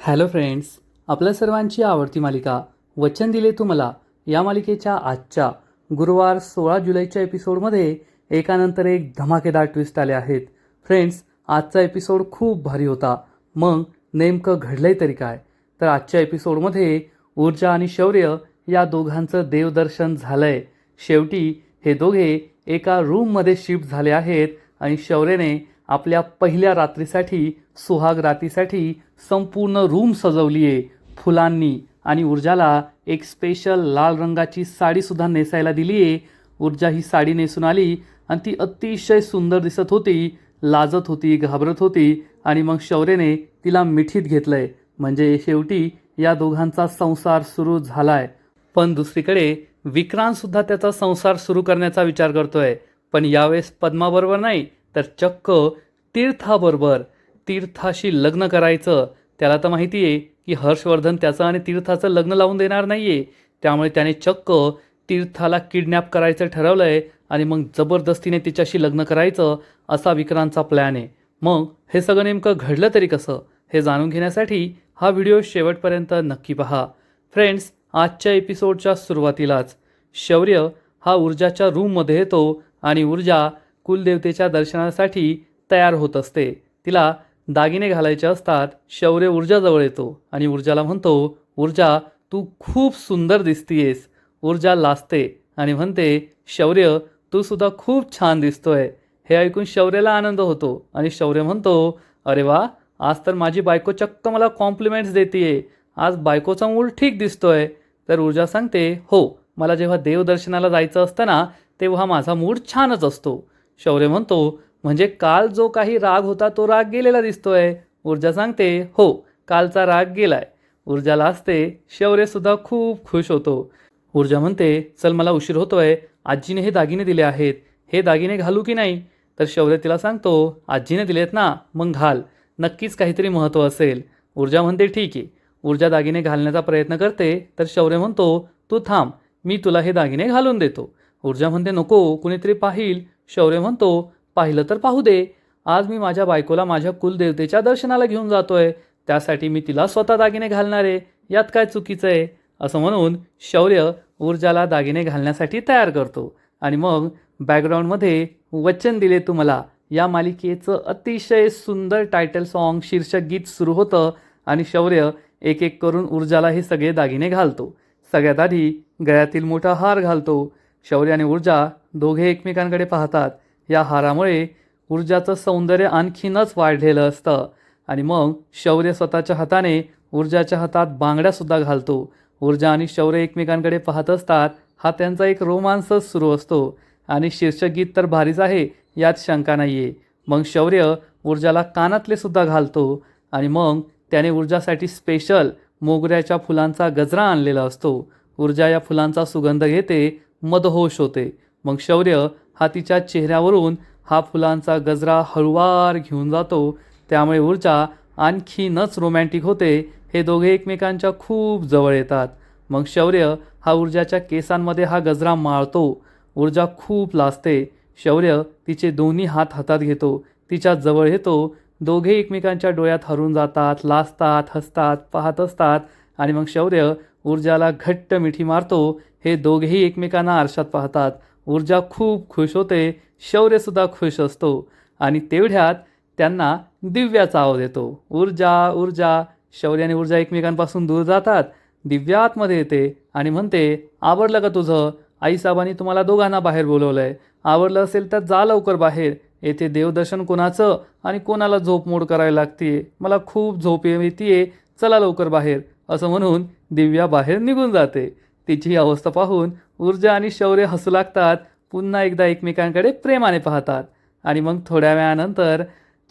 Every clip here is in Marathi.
हॅलो फ्रेंड्स, आपल्या सर्वांची आवडती मालिका वचन दिले तू मला या मालिकेच्या आजच्या गुरुवार 16 जुलैच्या एपिसोडमध्ये एकानंतर एक धमाकेदार ट्विस्ट आले आहेत. फ्रेंड्स, आजचा एपिसोड खूप भारी होता. मग नेमकं घडलंय तरी काय? तर आजच्या एपिसोडमध्ये ऊर्जा आणि शौर्य या दोघांचं देवदर्शन झालंय. शेवटी हे दोघे एका रूममध्ये शिफ्ट झाले आहेत आणि शौर्यने आपल्या पहिल्या रात्रीसाठी सुहाग रातीसाठी संपूर्ण रूम सजवली आहे फुलांनी आणि ऊर्जाला एक स्पेशल लाल रंगाची साडीसुद्धा नेसायला दिली आहे. ऊर्जा ही साडी नेसून आली आणि ती अतिशय सुंदर दिसत होती, लाजत होती, घाबरत होती आणि मग शौर्यने तिला मिठीत घेतलंय. म्हणजे शेवटी या दोघांचा संसार सुरू झालाय. पण दुसरीकडे विक्रांतसुद्धा त्याचा संसार सुरू करण्याचा विचार करतोय. पण यावेळेस पद्माबरोबर नाही तर चक्क तीर्थाबरोबर. तीर्थाशी लग्न करायचं. त्याला तर माहिती आहे की हर्षवर्धन त्याचं आणि तीर्थाचं लग्न लावून देणार नाही आहे. त्यामुळे त्याने चक्क तीर्थाला किडनॅप करायचं ठरवलं आहे आणि मग जबरदस्तीने तिच्याशी लग्न करायचं असा विक्रांतचा प्लॅन आहे. मग हे सगळं नेमकं घडलं तरी कसं हे जाणून घेण्यासाठी हा व्हिडिओ शेवटपर्यंत नक्की पहा. फ्रेंड्स, आजच्या एपिसोडच्या सुरुवातीलाच शौर्य हा ऊर्जाच्या रूममध्ये येतो आणि ऊर्जा कुलदेवतेच्या दर्शनासाठी तयार होत असते. तिला दागिने घालायचे असतात. शौर्य ऊर्जाजवळ येतो आणि ऊर्जाला म्हणतो, ऊर्जा तू खूप सुंदर दिसतीयेस. ऊर्जा लाजते आणि म्हणते, शौर्य तू सुद्धा खूप छान दिसतोय. हे ऐकून शौर्याला आनंद होतो आणि शौर्य म्हणतो, अरे वा, आज तर माझी बायको चक्क मला कॉम्प्लिमेंट्स देतीये. आज बायकोचा मूड ठीक दिसतोय. तर ऊर्जा सांगते, हो, मला जेव्हा देवदर्शनाला जायचं असतं ना तेव्हा माझा मूड छानच असतो. शौर्य म्हणतो, म्हणजे काल जो काही राग होता तो राग गेलेला दिसतोय. ऊर्जा सांगते, हो, कालचा राग गेलाय. ऊर्जा लाजते. शौर्यसुद्धा खूप खुश होतो. ऊर्जा म्हणते, चल मला उशीर होतोय. आजीने हे दागिने दिले आहेत. हे दागिने घालू की नाही? तर शौर्य तिला सांगतो, आजीने दिलेत ना, मग घाल. नक्कीच काहीतरी महत्त्व असेल. ऊर्जा म्हणते, ठीक आहे. ऊर्जा दागिने घालण्याचा प्रयत्न करते तर शौर्य म्हणतो, तू थांब, मी तुला हे दागिने घालून देतो. ऊर्जा म्हणते, नको, कुणीतरी पाहिल. शौर्य म्हणतो, पाहिलं तर पाहू दे. आज मी माझ्या बायकोला माझ्या कुलदेवतेच्या दर्शनाला घेऊन जातोय. त्यासाठी मी तिला स्वतः दागिने घालणार आहे. यात काय चुकीचं आहे? असं म्हणून शौर्य ऊर्जाला दागिने घालण्यासाठी तयार करतो. आणि मग बॅकग्राऊंडमध्ये वचन दिले तू मला या मालिकेचं अतिशय सुंदर टायटल सॉन्ग शीर्षक गीत सुरू होतं आणि शौर्य एक एक करून ऊर्जाला हे सगळे दागिने घालतो. सगळ्यात आधी गळ्यातील मोठा हार घालतो. शौर्य आणि ऊर्जा दोघे एकमेकांकडे पाहतात. या हारामुळे ऊर्जाचं सौंदर्य आणखीनच वाढलेलं असतं. आणि मग शौर्य स्वतःच्या हाताने ऊर्जाच्या हातात बांगड्यासुद्धा घालतो. ऊर्जा आणि शौर्य एकमेकांकडे पाहत असतात. हा त्यांचा एक रोमांसच सुरू असतो. आणि शीर्षक गीत तर भारीच आहे, यात शंका नाही आहे. मग शौर्य ऊर्जाला कानातले सुद्धा घालतो आणि मग त्याने ऊर्जासाठी स्पेशल मोगऱ्याच्या फुलांचा गजरा आणलेला असतो. ऊर्जा या फुलांचा सुगंध घेते, मदहोश होते. मग शौर्य हा तिच्या चेहऱ्यावरून हा फुलांचा गजरा हळूवार घेऊन जातो. त्यामुळे ऊर्जा आणखीनच रोमॅन्टिक होते. हे दोघे एकमेकांच्या खूप जवळ येतात. मग शौर्य हा ऊर्जाच्या केसांमध्ये हा गजरा माळतो. ऊर्जा खूप लाजते. शौर्य तिचे दोन्ही हात हातात घेतो, तिच्या जवळ येतो. दोघे एकमेकांच्या डोळ्यात हरवून जातात, लाजतात, हसतात, पाहत असतात. आणि मग शौर्य ऊर्जाला घट्ट मिठी मारतो. हे दोघेही एकमेकांना आरशात पाहतात. ऊर्जा खूप खुश होते. शौर्यसुद्धा खुश असतो. आणि तेवढ्यात त्यांना दिव्याचा आवाज येतो, ऊर्जा ऊर्जा. शौर्य आणि ऊर्जा एकमेकांपासून दूर जातात. दिव्या आतमध्ये येते आणि म्हणते, आवडलं का तुझं? आईसाहेबांनी तुम्हाला दोघांना बाहेर बोलवलं आहे. आवडलं असेल तर जा लवकर बाहेर. येथे देवदर्शन कोणाचं आणि कोणाला झोपमोड करायला लागते. मला खूप झोप येते, चला लवकर बाहेर. असं म्हणून दिव्या बाहेर निघून जाते. तिची ही अवस्था पाहून ऊर्जा आणि शौर्य हसू लागतात. पुन्हा एकदा एकमेकांकडे प्रेमाने पाहतात. आणि मग थोड्या वेळानंतर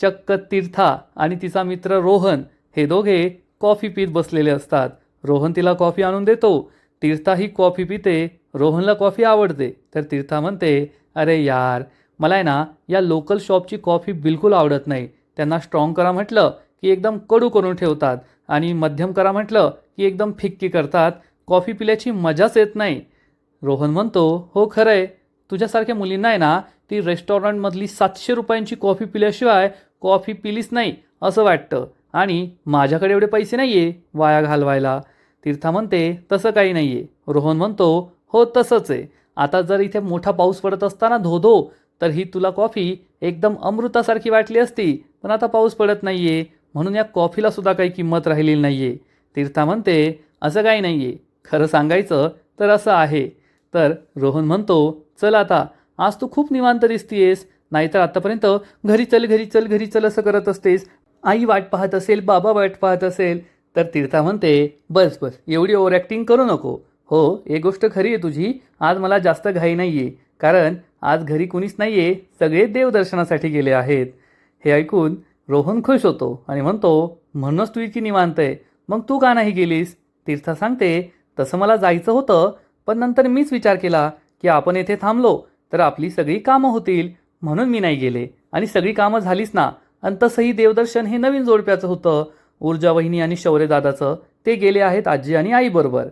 चक्क तीर्था आणि तिचा मित्र रोहन हे दोघे कॉफी पीत बसलेले असतात. रोहन तिला कॉफी आणून देतो. तीर्था ही कॉफी पिते. रोहनला कॉफी आवडते. तर तीर्था म्हणते, अरे यार, मला आहे ना या लोकल शॉपची कॉफी बिलकुल आवडत नाही. त्यांना स्ट्रॉंग करा म्हटलं की एकदम कडू करून ठेवतात आणि मध्यम करा म्हटलं की एकदम फिक्की करतात. कॉफी पिल्याची मजाच येत नाही. रोहन म्हणतो, हो खरं आहे, तुझ्यासारख्या मुलींना आहे ना ती रेस्टॉरंटमधली 700 रुपयांची कॉफी पिल्याशिवाय कॉफी पिलीच नाही असं वाटतं. आणि माझ्याकडे एवढे पैसे नाही आहे वाया घालवायला. तीर्था म्हणते तसं काही नाही आहे. रोहन म्हणतो हो तसंच आहे. आता जर इथे मोठा पाऊस पडत असताना धो धो तर ही तुला कॉफी एकदम अमृतासारखी वाटली असती, पण आता पाऊस पडत नाही आहे म्हणून या कॉफीला सुद्धा काही किंमत राहिलेली नाही आहे. तीर्था म्हणते असं काही नाही आहे, खरं सांगायचं तर असं आहे. तर रोहन म्हणतो चल आता, आज तू खूप निवांत दिसतीयेस, नाहीतर आतापर्यंत घरी चल घरी चल घरी चल असं करत असतेस. आई वाट पाहत असेल, बाबा वाट पाहत असेल. तर तीर्था म्हणते बस बस एवढी ओव्हर ॲक्टिंग करू नको. हो एक गोष्ट खरी आहे तुझी, आज मला जास्त घाई नाही आहे, कारण आज घरी कुणीच नाही आहे, सगळे देवदर्शनासाठी गेले आहेत. हे ऐकून रोहन खुश होतो आणि म्हणतो म्हणूनच तू इतकी निवांत आहे, मग तू का नाही गेलीस. तीर्था सांगते तसं मला जायचं होतं, पण नंतर मीच विचार केला की आपण येथे थांबलो तर आपली सगळी कामं होतील, म्हणून मी नाही गेले. आणि सगळी कामं झालीच ना. आणि तसंही देवदर्शन हे नवीन जोडप्याचं होतं, ऊर्जा वहिनी आणि शौर्यदादाचं. ते गेले आहेत आजी आणि आईबरोबर.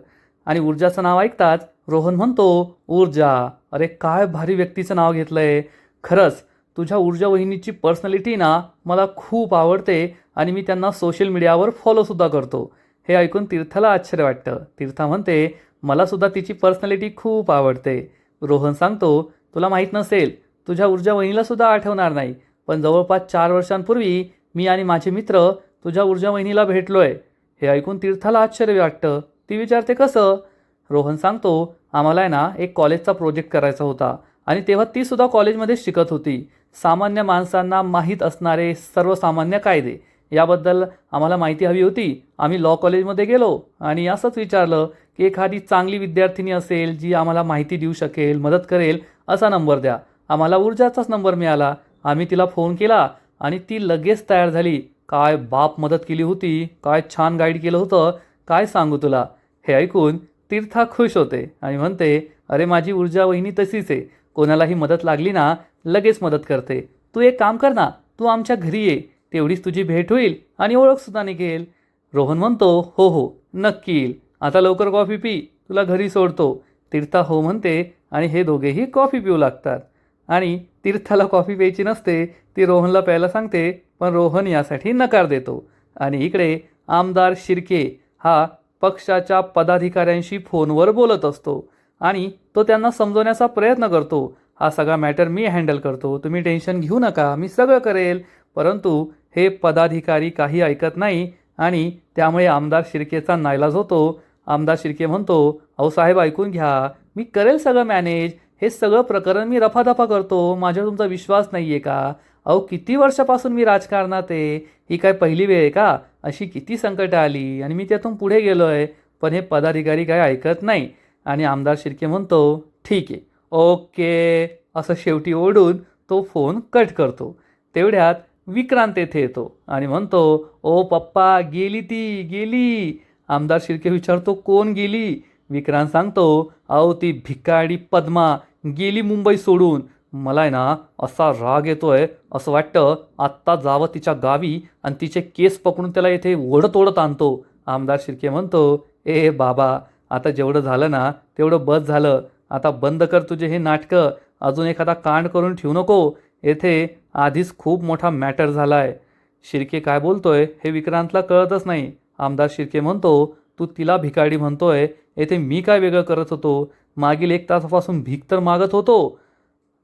आणि ऊर्जाचं नाव ऐकताच रोहन म्हणतो ऊर्जा, अरे काय भारी व्यक्तीचं नाव घेतलंय. खरंच तुझ्या ऊर्जा वहिनीची पर्सनॅलिटी ना मला खूप आवडते आणि मी त्यांना सोशल मीडियावर फॉलोसुद्धा करतो. हे ऐकून तीर्थाला आश्चर्य वाटतं. तीर्था म्हणते मलासुद्धा तिची पर्सनॅलिटी खूप आवडते. रोहन सांगतो तुला माहीत नसेल, तुझ्या ऊर्जा वहिनीलासुद्धा आठवणार नाही, पण जवळपास 4 वर्षांपूर्वी मी आणि माझे मित्र तुझ्या ऊर्जा वहिनीला भेटलो आहे. हे ऐकून तीर्थाला आश्चर्य वाटतं. ती विचारते कसं. रोहन सांगतो आम्हाला आहे ना एक कॉलेजचा प्रोजेक्ट करायचा होता आणि तेव्हा ती सुद्धा कॉलेजमध्ये शिकत होती. सामान्य माणसांना माहीत असणारे सर्वसामान्य कायदे याबद्दल आम्हाला माहिती हवी होती. आम्ही लॉ कॉलेजमध्ये गेलो आणि असंच विचारलं की एखादी चांगली विद्यार्थिनी असेल जी आम्हाला माहिती देऊ शकेल, मदत करेल, असा नंबर द्या. आम्हाला ऊर्जाचाच नंबर मिळाला. आम्ही तिला फोन केला आणि ती लगेच तयार झाली. काय बाप मदत केली होती, काय छान गाईड केलं होतं, काय सांगू तुला. हे ऐकून तीर्था खुश होते आणि म्हणते अरे माझी ऊर्जा वहिनी तशीच आहे, कोणालाही मदत लागली ना लगेच मदत करते. तू एक काम कर ना, तू आमच्या घरी ये, तेवढीच तुझी भेट होईल आणि ओळखसुद्धा निघेल. रोहन म्हणतो हो हो नक्की येईल, आता लवकर कॉफी पी, तुला घरी सोडतो. तीर्था हो म्हणते आणि हे दोघेही कॉफी पिऊ लागतात. आणि तीर्थाला कॉफी प्यायची नसते, ती रोहनला प्यायला सांगते, पण रोहन यासाठी नकार देतो. आणि इकडे आमदार शिर्के हा पक्षाच्या पदाधिकाऱ्यांशी फोनवर बोलत असतो आणि तो त्यांना समजवण्याचा प्रयत्न करतो. हा सगळा मॅटर मी हँडल करतो, तुम्ही टेन्शन घेऊ नका, मी सगळं करेल. परंतु हे पदाधिकारी काही ऐकत नाही आणि त्यामुळे आमदार शिर्केचा नाईलाज होतो. आमदार शिर्के म्हणतो अहो साहेब ऐकून घ्या, मी करेल सगळं मॅनेज, हे सगळं प्रकरण मी रफादफा करतो, माझ्यावर तुमचा विश्वास नाही आहे का. अहो किती वर्षापासून मी राजकारणात आहे, ही काय पहिली वेळ आहे का. अशी किती संकटं आली आणि मी त्यातून पुढे गेलो आहे, पण हे पदाधिकारी काय ऐकत नाही. आणि आमदार शिर्के म्हणतो ठीक आहे ओके असं शेवटी ओढून तो फोन कट करतो. तेवढ्यात विक्रांत येथे येतो आणि म्हणतो ओ पप्पा गेली ती गेली. आमदार शिर्के विचारतो कोण गेली. विक्रांत सांगतो अहो ती भिकाडी पद्मा गेली मुंबई सोडून. मला आहे ना असा राग येतोय, असं वाटतं आत्ता जावं तिच्या गावी आणि तिचे केस पकडून त्याला इथे ओढत ओढत आणतो. आमदार शिर्के म्हणतो ए बाबा आता जेवढं झालं ना तेवढं बस झालं, आता बंद कर तुझे हे नाटकं, अजून एखादा कांड करून ठेवू नको, येथे आधीच खूप मोठा मॅटर झाला आहे. शिर्के काय बोलतोय हे विक्रांतला कळतच नाही. आमदार शिर्के म्हणतो तू तिला भिकाडी म्हणतोय, येथे मी काय वेगळं करत होतो, मागील 1 तासापासून भीक तर मागत होतो.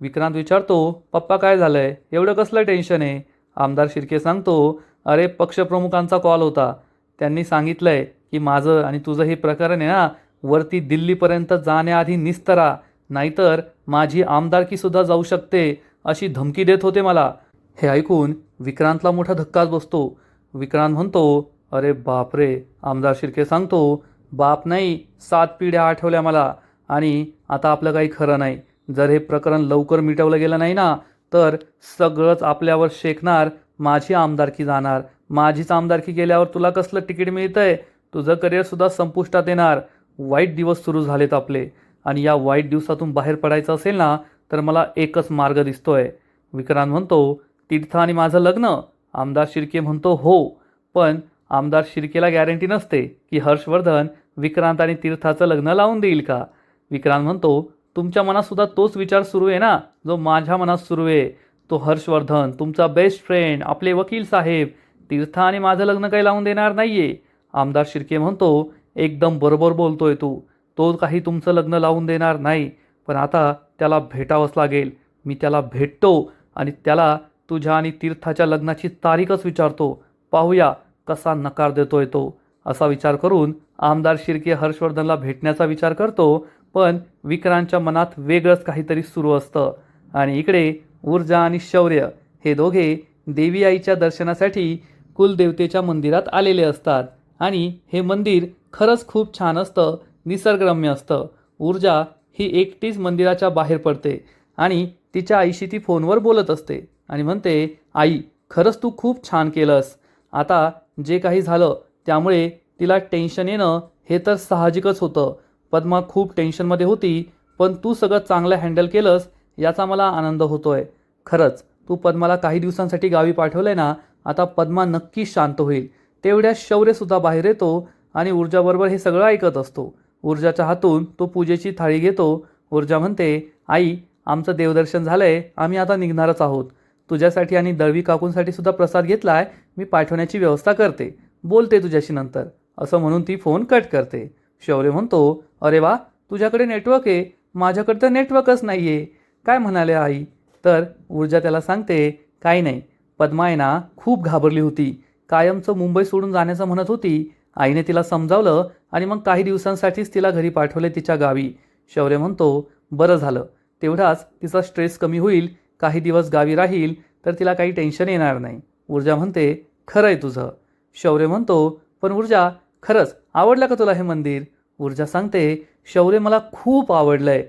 विक्रांत विचारतो पप्पा काय झालंय, एवढं कसलं टेन्शन आहे. आमदार शिर्के सांगतो अरे पक्षप्रमुखांचा कॉल होता, त्यांनी सांगितलंय की माझं आणि तुझं हे प्रकरण आहे ना वरती दिल्लीपर्यंत जाण्याआधी निस्तरा, नाहीतर माझी आमदारकीसुद्धा जाऊ शकते अशी धमकी देत होते मला. हे ऐकून विक्रांतला मोठा धक्काच बसतो. विक्रांत म्हणतो अरे बापरे. आमदार शिर्के सांगतो बाप नाही 7 पिढ्या आठवल्या मला आणि आता आपलं काही खरं नाही. जर हे प्रकरण लवकर मिटवलं गेलं नाही ना तर सगळंच आपल्यावर शेकणार, माझी आमदारकी जाणार. माझीच आमदारकी गेल्यावर तुला कसलं तिकीट मिळतंय, तुझं करिअरसुद्धा संपुष्टात येणार. वाईट दिवस सुरू झालेत आपले आणि या वाईट दिवसातून बाहेर पडायचं असेल ना तर मला एकच मार्ग दिसतोय. विक्रांत म्हणतो तीर्थ आणि माझं लग्न. आमदार शिर्के म्हणतो हो, पण आमदार शिर्केला गॅरंटी नसते की हर्षवर्धन विक्रांत आणि तीर्थाचं लग्न लावून देईल का. विक्रांत म्हणतो तुमच्या मनातसुद्धा तोच विचार सुरू आहे ना जो माझ्या मनात सुरू आहे. तो हर्षवर्धन तुमचा बेस्ट फ्रेंड, आपले वकील साहेब, तीर्था आणि माझं लग्न काही लावून देणार नाहीये. आमदार शिर्के म्हणतो, एकदम बरोबर बोलतोय तू. तो काही तुमचं लग्न लावून देणार नाही. पण आता त्याला भेटावंच लागेल. मी त्याला भेटतो आणि त्याला तुझ्या आणि तीर्थाच्या लग्नाची तारीखच विचारतो. पाहूया कसा नकार देतोय तो. असा विचार करून आमदार शिर्के हर्षवर्धनला भेटण्याचा विचार करतो. पण विक्रांतच्या मनात वेगळंच काहीतरी सुरू असतं. आणि इकडे ऊर्जा आणि शौर्य हे दोघे देवी आईच्या दर्शनासाठी कुलदेवतेच्या मंदिरात आलेले असतात. आणि हे मंदिर खरंच खूप छान असतं, निसर्गरम्य असतं. ऊर्जा ही एकटीच मंदिराच्या बाहेर पडते आणि तिच्या आईशी ती फोनवर बोलत असते आणि म्हणते, आई खरंच तू खूप छान केलंस. आता जे काही झालं त्यामुळे तिला टेन्शन येणं हे तर साहजिकच होतं. पद्मा खूप टेन्शनमध्ये होती, पण तू सगळं चांगलं हँडल केलंस याचा मला आनंद होतोय. खरंच तू पद्माला काही दिवसांसाठी गावी पाठवलंय ना, आता पद्मा नक्कीच शांत होईल. तेवढ्या शौर्यसुद्धा बाहेर येतो आणि ऊर्जाबरोबर हे सगळं ऐकत असतो. ऊर्जाच्या हातून तो पूजेची थाळी घेतो. ऊर्जा म्हणते, आई आमचं देवदर्शन झालंय, आम्ही आता निघणारच आहोत. तुझ्यासाठी आणि दळवी काकूंसाठी सुद्धा प्रसाद घेतलाय, मी पाठवण्याची व्यवस्था करते. बोलते तुझ्याशी नंतर. असं म्हणून ती फोन कट करते. शौर्य म्हणतो, अरे वा तुझ्याकडे नेटवर्क आहे, माझ्याकडे तर नेटवर्कच नाही आहे. काय म्हणाले आई? तर ऊर्जा त्याला सांगते, काही नाही, पद्मा आहे ना खूप घाबरली होती. कायमचं मुंबई सोडून जाण्याचं म्हणत होती. आईने तिला समजावलं आणि मग काही दिवसांसाठीच तिला घरी पाठवले तिच्या गावी. शौर्य म्हणतो, बरं झालं, तेवढाच तिचा स्ट्रेस कमी होईल. काही दिवस गावी राहील तर तिला काही टेन्शन येणार नाही. ऊर्जा म्हणते, खरं आहे तुझं. शौर्य म्हणतो, पण ऊर्जा खरंच आवडलं का तुला हे मंदिर? ऊर्जा सांगते, शौर्य मला खूप आवडलंय.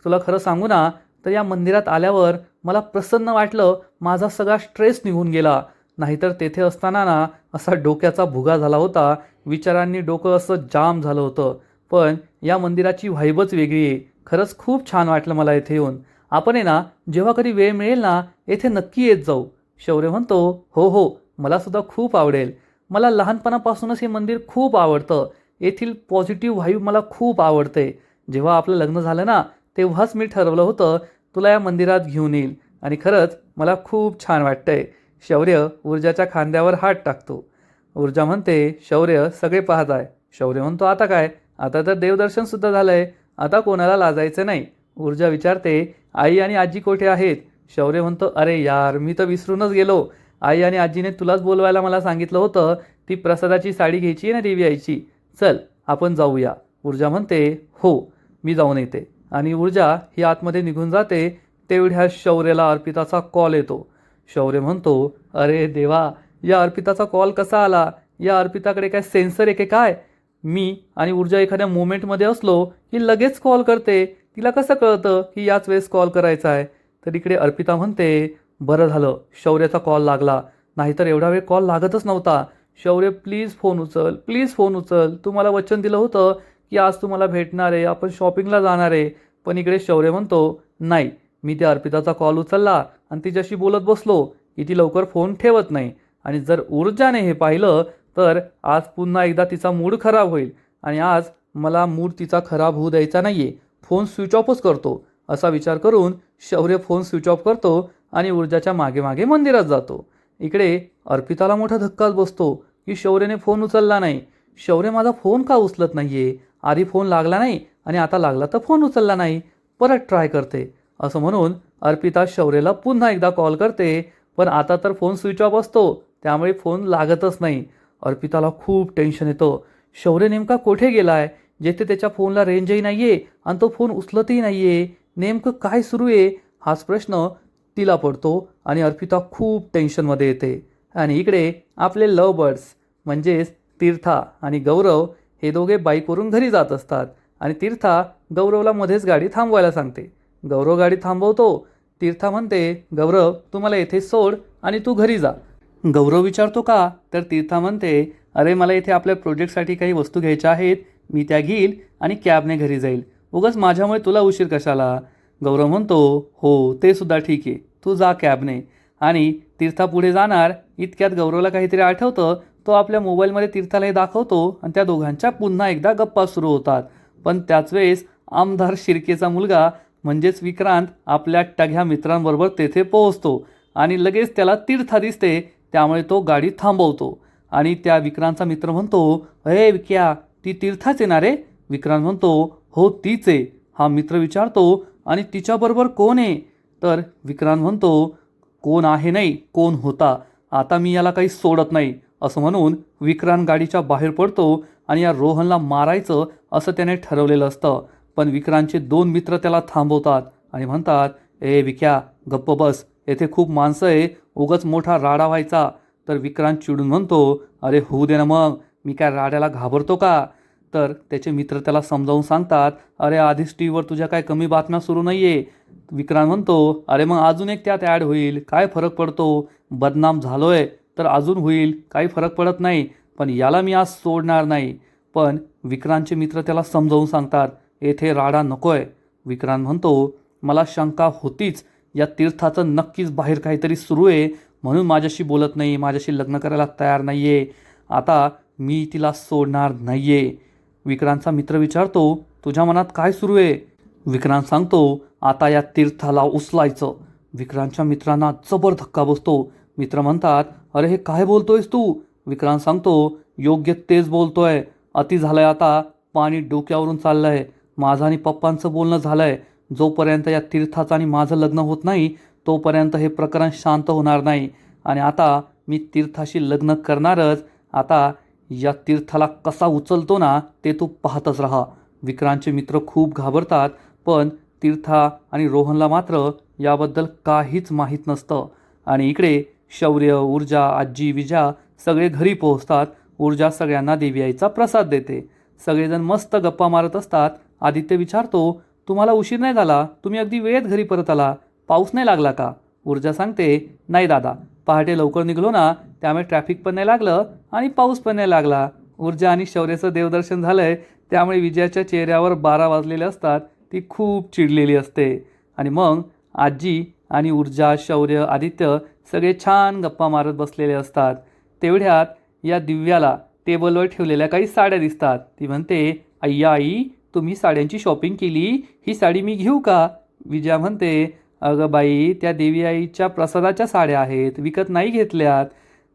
तुला खरं सांगू ना तर या मंदिरात आल्यावर मला प्रसन्न वाटलं. माझा सगळा स्ट्रेस निघून गेला. नाहीतर तेथे असताना ना असा डोक्याचा भुगा झाला होता. विचारांनी डोकं असं जाम झालं होतं. पण या मंदिराची व्हाईबच वेगळी आहे. खरंच खूप छान वाटलं मला इथे येऊन. आपण आहे ना जेव्हा कधी वेळ मिळेल ना येथे नक्की येत जाऊ. शौर्य म्हणतो, हो हो मला सुद्धा खूप आवडेल. मला लहानपणापासूनच हे मंदिर खूप आवडतं. येथील पॉझिटिव्ह व्हाईब मला खूप आवडते. जेव्हा आपलं लग्न झालं ना तेव्हाच मी ठरवलं होतं तुला या मंदिरात घेऊन येईल आणि खरंच मला खूप छान वाटतंय. शौर्य ऊर्जाच्या खांद्यावर हात टाकतो. ऊर्जा म्हणते, शौर्य सगळे पाहत आहे. शौर्य म्हणतो, आता काय, आता तर देवदर्शनसुद्धा झालंय, आता कोणाला लाजायचं नाही. ऊर्जा विचारते, आई आणि आजी कुठे आहेत? शौर्य म्हणतो, अरे यार मी तर विसरूनच गेलो. आई आणि आजीने तुलाच बोलवायला मला सांगितलं होतं. ती प्रसादाची साडी घ्यायची आहे ना देवी आईची. चल आपण जाऊया. ऊर्जा म्हणते, हो मी जाऊन येते. आणि ऊर्जा ही आतमध्ये निघून जाते. तेवढ्या शौर्याला अर्पिताचा कॉल येतो. शौर्य म्हणतो, अरे देवा, या अर्पिताचा कॉल कसा आला? या अर्पिताकडे काय सेन्सर आहे की काय? मी आणि ऊर्जा एखाद्या मोमेंटमध्ये असलो की लगेच कॉल करते. तिला कसं कळतं की याच वेळेस कॉल करायचा आहे? तर इकडे अर्पिता म्हणते, बरं झालं शौर्याचा कॉल लागला, नाहीतर एवढा वेळ कॉल लागतच नव्हता. शौर्य प्लीज फोन उचल, प्लीज फोन उचल. तू मला वचन दिलं होतं की आज तू मला भेटणार आहे, आपण शॉपिंगला जाणार आहे. पण इकडे शौर्य म्हणतो, नाही, मी त्या अर्पिताचा कॉल उचलला आणि तिच्याशी बोलत बसलो की ती लवकर फोन ठेवत नाही. आणि जर ऊर्जाने हे पाहिलं तर आज पुन्हा एकदा तिचा मूड खराब होईल. आणि आज मला मूड तिचा खराब होऊ द्यायचा नाही आहे. फोन स्विच ऑफच करतो. असा विचार करून शौर्य फोन स्विच ऑफ करतो आणि ऊर्जाच्या मागे मागे मंदिरात जातो. इकडे अर्पिताला मोठा धक्काच बसतो की शौर्यने फोन उचलला नाही. शौर्य माझा फोन का उचलत नाहीये? आधी फोन लागला नाही आणि आता लागला तर फोन उचलला नाही. परत ट्राय करते. असं म्हणून अर्पिता शौर्यला पुन्हा एकदा कॉल करते. पण आता तर फोन स्विच ऑफ असतो, त्यामुळे फोन लागतच नाही. अर्पिताला खूप टेन्शन येतं. शौर्य नेमका कुठे गेलाय, जेथे त्याच्या फोनला रेंजही नाहीये आणि तो फोन उचलतही नाहीये? नेमकं काय सुरू आहे हाच प्रश्न तिला पडतो आणि अर्पिता खूप टेन्शनमध्ये येते. आणि इकडे आपले लव बर्ड्स म्हणजेच तीर्था आणि गौरव हे दोघे बाईकवरून घरी जात असतात. आणि तीर्था गौरवला मध्येच गाडी थांबवायला सांगते. गौरव गाडी थांबवतो. तीर्था म्हणते, गौरव तू मला येथे सोड आणि तू घरी जा. गौरव विचारतो का? तर तीर्था म्हणते, अरे मला इथे आपल्या प्रोजेक्टसाठी काही वस्तू घ्यायच्या आहेत, मी त्या घेईल आणि कॅबने घरी जाईल. उगाच माझ्यामुळे तुला उशीर कशाला? गौरव म्हणतो, हो ते सुद्धा ठीक आहे, तू जा कॅबने. आणि तीर्था पुढे जाणार इतक्यात गौरवला काहीतरी आठवतं. तो आपल्या मोबाईलमध्ये तीर्थाला हे दाखवतो आणि त्या दोघांच्या पुन्हा एकदा गप्पा सुरू होतात. पण त्याच वेळेस आमदार शिर्केचा मुलगा म्हणजेच विक्रांत आपल्या टघ्या मित्रांबरोबर तेथे पोहोचतो आणि लगेच त्याला तीर्था दिसते. त्यामुळे तो गाडी थांबवतो आणि त्या विक्रांतचा मित्र म्हणतो, अरे विक्या, ती तीर्थाच येणार रे? विक्रांत म्हणतो, हो तीच आहे. हा मित्र विचारतो, आणि तिच्याबरोबर कोण आहे? तर विक्रांत म्हणतो, कोण आहे नाही, कोण होता. आता मी याला काही सोडत नाही. असं म्हणून विक्रांत गाडीच्या बाहेर पडतो आणि या रोहनला मारायचं असं त्याने ठरवलेलं असतं. पण विक्रांतचे 2 मित्र त्याला थांबवतात आणि म्हणतात, ए विक्या, गप्प बस, येथे खूप माणसं आहे, उगाच मोठा राडा व्हायचा. तर विक्रांत चिडून म्हणतो, अरे होऊ दे ना मग, मी काय राड्याला घाबरतो का? तर त्याचे मित्र त्याला समजावून सांगतात, अरे आधीच टी व्हीवर तुझ्या काय कमी बातम्या सुरू नाही आहे. विक्रांत म्हणतो, अरे मग अजून एक त्यात ॲड होईल, काय फरक पडतो? बदनाम झालोय तर अजून होईल, काही फरक पडत नाही, पण याला मी आज सोडणार नाही. पण विक्रांतचे मित्र त्याला समजावून सांगतात, येथे राडा नकोय. विक्रांत म्हणतो, मला शंका होतीच, या तीर्थाचं नक्कीच बाहेर काहीतरी सुरू आहे, म्हणून माझ्याशी बोलत नाही, माझ्याशी लग्न करायला तयार नाही आहे. आता मी तिला सोडणार नाही आहे. विक्रांतचा मित्र विचारतो, तुझ्या मनात काय सुरू आहे? विक्रांत सांगतो, आता या तीर्थाला उचलायचं. विक्रांतच्या मित्रांना जबर धक्का बसतो. मित्र म्हणतात, अरे हे काय बोलतोयस तू? विक्रांत सांगतो, योग्य तेच बोलतोय. अति झालंय आता, पाणी डोक्यावरून चाललंय. माझं आणि पप्पांचं बोलणं झालंय. जोपर्यंत या तीर्थाचं आणि माझं लग्न होत नाही तोपर्यंत हे प्रकरण शांत होणार नाही. आणि आता मी तीर्थाशी लग्न करणारच. आता या तीर्थाला कसा उचलतो ना ते तू पाहतच राहा. विक्रांतचे मित्र खूप घाबरतात, पण तीर्था आणि रोहनला मात्र याबद्दल काहीच माहीत नसतं. आणि इकडे शौर्य, ऊर्जा, आजी, विजा सगळे घरी पोहोचतात. ऊर्जा सगळ्यांना देवी आईचा प्रसाद देते. सगळेजण मस्त गप्पा मारत असतात. आदित्य विचारतो, तुम्हाला उशीर नाही झाला? तुम्ही अगदी वेळेत घरी परत आला. पाऊस नाही लागला का? ऊर्जा सांगते, नाही दादा, पहाटे लवकर निघलो ना, त्यामुळे ट्रॅफिक पण नाही लागलं आणि पाऊस पण नाही लागला. ऊर्जा आणि शौर्याचं देवदर्शन झालंय, त्यामुळे विजयाच्या चेहऱ्यावर 12 वाजलेले असतात. ती खूप चिडलेली असते. आणि मग आजी आणि ऊर्जा, शौर्य, आदित्य सगळे छान गप्पा मारत बसलेले असतात. तेवढ्यात या दिव्याला टेबलवर ठेवलेल्या काही साड्या दिसतात. ती म्हणते, अय्या आई, तुम्ही साड्यांची शॉपिंग केली, ही साडी मी घेऊ का? विजया म्हणते, अगं बाई, त्या देवी आईच्या प्रसादाच्या साड्या आहेत, विकत नाही घेतल्यात.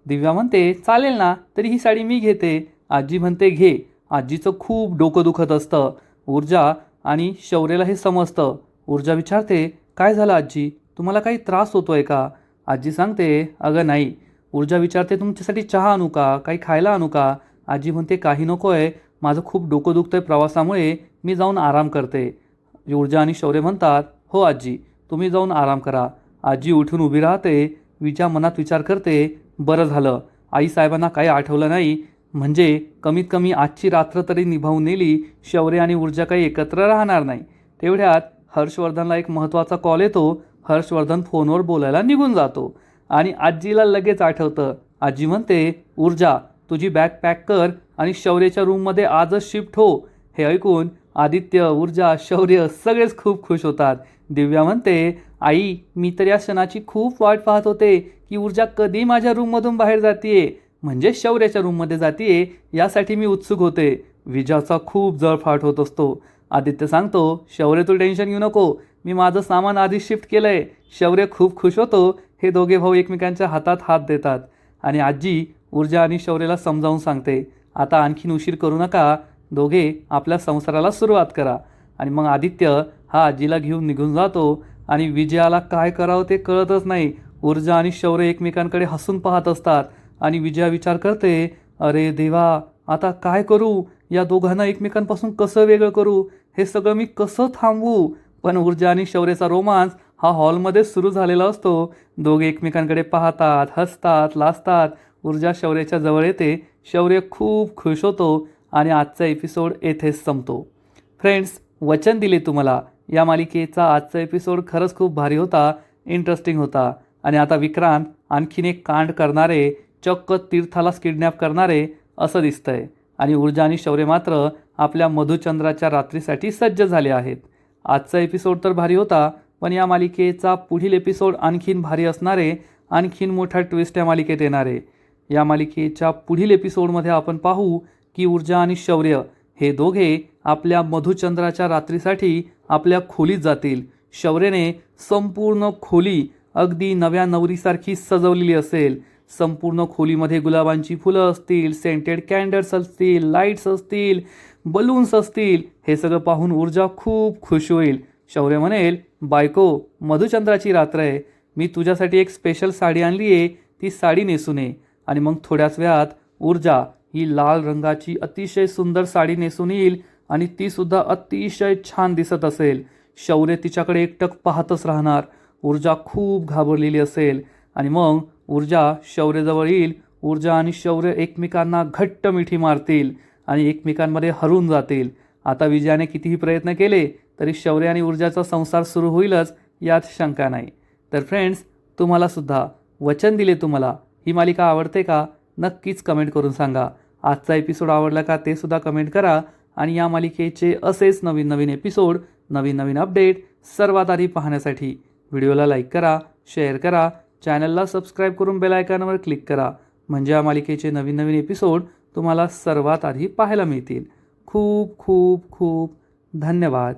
दिव्या म्हणते, चालेल ना, तरी ही साडी मी घेते. आजी म्हणते, घे. आजीचं खूप डोकं दुखत असतं. ऊर्जा आणि शौर्याला हे समजतं. ऊर्जा विचारते, काय झालं आजी, तुम्हाला काही त्रास होतोय का? आजी सांगते, अगं नाही. ऊर्जा विचारते, तुमच्यासाठी चहा आणू का, काही खायला आणू का? आजी म्हणते, काही नको आहे, माझं खूप डोकं दुखतंय प्रवासामुळे, मी जाऊन आराम करते. ऊर्जा आणि शौर्य म्हणतात, हो आजी, तुम्ही जाऊन आराम करा. आजी उठून उभी राहते. विजा मनात विचार करते, बरं झालं आईसाहेबांना काही आठवलं नाही, म्हणजे कमीत कमी आजची रात्र तरी निभावून नेली. शौर्य आणि ऊर्जा काही एकत्र राहणार नाही. तेवढ्यात हर्षवर्धनला एक महत्त्वाचा कॉल येतो. हर्षवर्धन फोनवर बोलायला निघून जातो आणि आजीला लगेच आठवतं. आजी म्हणते, ऊर्जा, तुझी बॅग पॅक कर आणि शौर्याच्या रूममध्ये आजच शिफ्ट हो. हे ऐकून आदित्य, ऊर्जा, शौर्य सगळेच खूप खुश होतात. दिव्या म्हणते, आई, मी तर या क्षणाची खूप वाट पाहत होते की ऊर्जा कधी माझ्या रूममधून बाहेर जातीये, म्हणजे शौर्याच्या रूममध्ये जातीये, यासाठी मी उत्सुक होते. विजाचा खूप जळफाट होत असतो. आदित्य सांगतो, शौर्य तू टेन्शन घेऊ नको, मी माझं सामान आधीच शिफ्ट केलंय. शौर्य खूप खुश होतो. हे दोघे भाऊ एकमेकांच्या हातात हात देतात आणि आजी ऊर्जा आणि शौर्याला समजावून सांगते, आता आणखीन उशीर करू नका, दोघे आपल्या संसाराला सुरुवात करा. आणि मग आदित्य हा आजीला घेऊन निघून जातो आणि विजयाला काय करावं ते कळतच नाही. ऊर्जा आणि शौर्य एकमेकांकडे हसून पाहत असतात आणि विजया विचार करते, अरे देवा, आता काय करू? या दोघांना एकमेकांपासून कसं वेगळं करू? हे सगळं मी कसं थांबवू? पण ऊर्जा आणि शौर्याचा रोमांस हा हॉलमध्ये सुरू झालेला असतो. दोघे एकमेकांकडे पाहतात, हसतात, लाजतात. ऊर्जा शौर्याच्या जवळ येते. शौर्य खूप खुश होतो आणि आजचा एपिसोड येथेच संपतो. फ्रेंड्स, वचन दिले तुम्हाला, या मालिकेचा आजचा एपिसोड खरंच खूप भारी होता, इंटरेस्टिंग होता. आणि आता विक्रांत आणखीन एक कांड करणारे, चक्क तीर्थालाच किडनॅप करणारे असं दिसतंय. आणि ऊर्जा आणि शौर्य मात्र आपल्या मधुचंद्राच्या रात्रीसाठी सज्ज झाले आहेत. आजचा एपिसोड तर भारी होता, पण या मालिकेचा पुढील एपिसोड आणखीन भारी असणारे, आणखीन मोठा ट्विस्ट या मालिकेत येणारे. या मालिकेच्या पुढील एपिसोडमध्ये आपण पाहू की ऊर्जा आणि शौर्य हे दोघे आपल्या मधुचंद्राच्या रात्रीसाठी आपल्या खोलीत जातील. शौर्याने संपूर्ण खोली अगदी नव्या नवरीसारखी सजवलेली असेल. संपूर्ण खोलीमध्ये गुलाबांची फुलं असतील, सेंटेड कॅन्डल्स असतील, लाईट्स असतील, बलून्स असतील, हे सगळं पाहून ऊर्जा खूप खुश होईल. शौर्य म्हणेल, बायको, मधुचंद्राची रात्र आहे, मी तुझ्यासाठी एक स्पेशल साडी आणली आहे, ती साडी नेसून ये. आणि मग थोड्याच वेळात ऊर्जा ही लाल रंगाची अतिशय सुंदर साडी नेसून येईल आणि ती सुद्धा अतिशय छान दिसत असेल. शौर्य तिच्याकडे एकटक पाहतच राहणार. ऊर्जा खूप घाबरलेली असेल आणि मग ऊर्जा शौर्यजवळ येईल. ऊर्जा आणि शौर्य एकमेकांना घट्ट मिठी मारतील आणि एकमेकांमध्ये हरून जातील. आता विजयाने कितीही प्रयत्न केले तरी शौर्य आणि ऊर्जाचा संसार सुरू होईलच, यात शंका नाही. तर फ्रेंड्स, तुम्हाला सुद्धा वचन दिले तुम्हाला ही मालिका आवडते का? नक्कीच कमेंट करून सांगा. आजचा एपिसोड आवडला का ते सुद्धा कमेंट करा. आणि या मालिकेचे असेच नवीन नवीन एपिसोड, नवीन नवीन अपडेट सर्वात आधी पाहण्यासाठी व्हिडिओला लाईक करा, शेअर करा, चॅनलला सबस्क्राईब करून बेल आयकॉनवर क्लिक करा. म्हणजे या मालिकेचे नवीन नवीन एपिसोड तुम्हाला सर्वात आधी पाहायला मिळतील. खूप खूप खूप धन्यवाद.